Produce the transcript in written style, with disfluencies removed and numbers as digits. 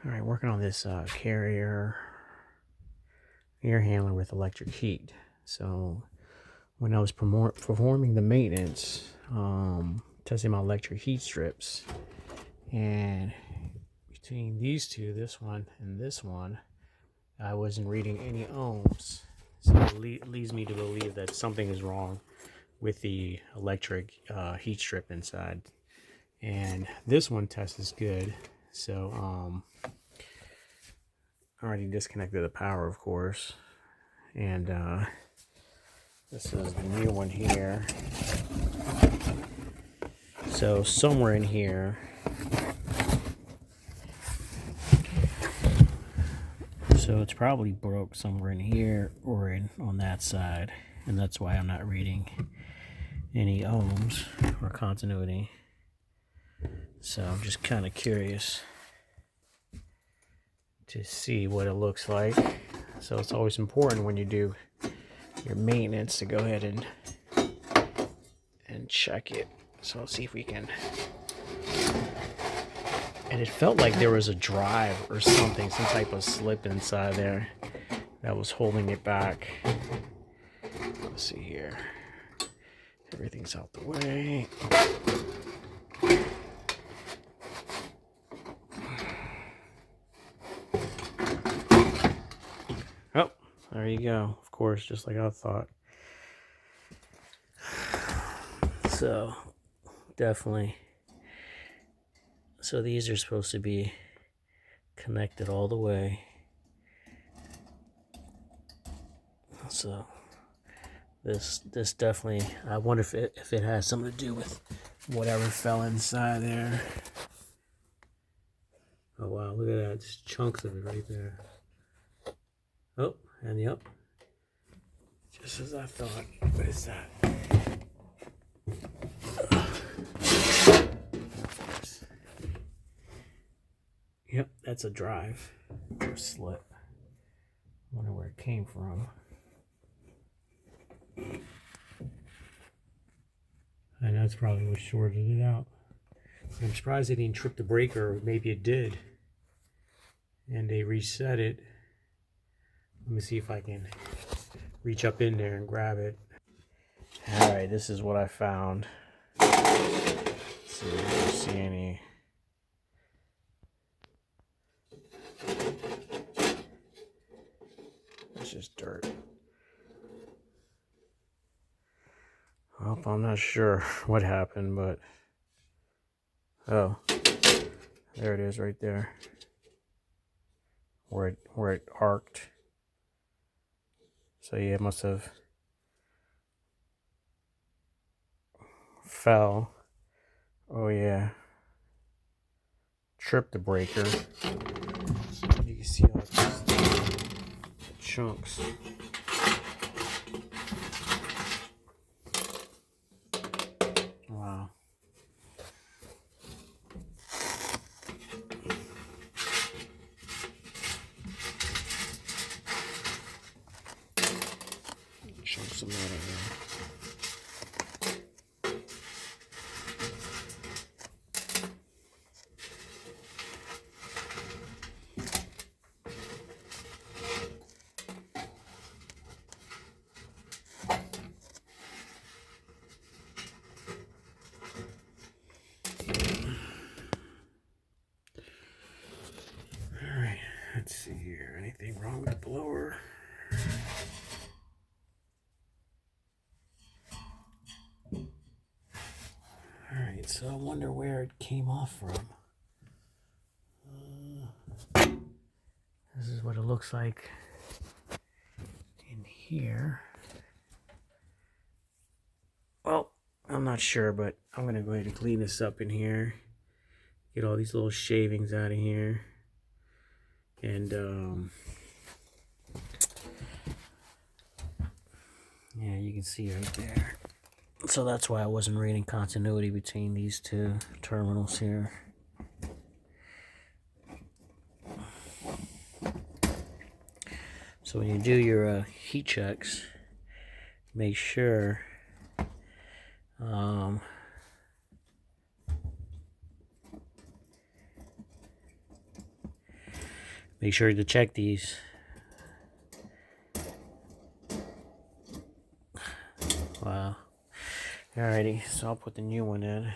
All right, working on this carrier air handler with electric heat. So when I was performing the maintenance, testing my electric heat strips, and between these two, this one and this one, I wasn't reading any ohms. So it leads me to believe that something is wrong with the electric heat strip inside. And this one test is good. So I already disconnected the power, of course. And this is the new one here. So somewhere in here, so it's probably broke somewhere in here or on that side, and that's why I'm not reading any ohms or continuity. So I'm just kind of curious to see what it looks like. So it's always important when you do your maintenance to go ahead and check it. So let's see if we can. And it felt like there was a drive or something, some type of slip inside there that was holding it back. Let's see here. Everything's out the way. Oh, there you go. Of course, just like I thought. So, definitely. So these are supposed to be connected all the way. So this definitely, I wonder if it has something to do with whatever fell inside there. Oh wow, look at that, just chunks of it right there. Oh, and yep, just as I thought. What is that? Yep, that's a drive or slip. Wonder where it came from. And that's probably what shorted it out. I'm surprised they didn't trip the breaker. Maybe it did. And they reset it. Let me see if I can reach up in there and grab it. Alright, this is what I found. Let's see if you see any. It's just dirt. Well, I'm not sure what happened, but oh, there it is right there. Where it arced. So yeah, it must have fell. Oh yeah. Tripped the breaker. You can see all these chunks. Wow. Chunks of metal there. Alright, let's see here. Anything wrong with the blower? Alright, so I wonder where it came off from. This is what it looks like in here. Well, I'm not sure, but I'm going to go ahead and clean this up in here. Get all these little shavings out of here. And, yeah, you can see right there. So that's why I wasn't reading continuity between these two terminals here. So when you do your heat checks, make sure Make sure to check these. Wow. Alrighty, so I'll put the new one in.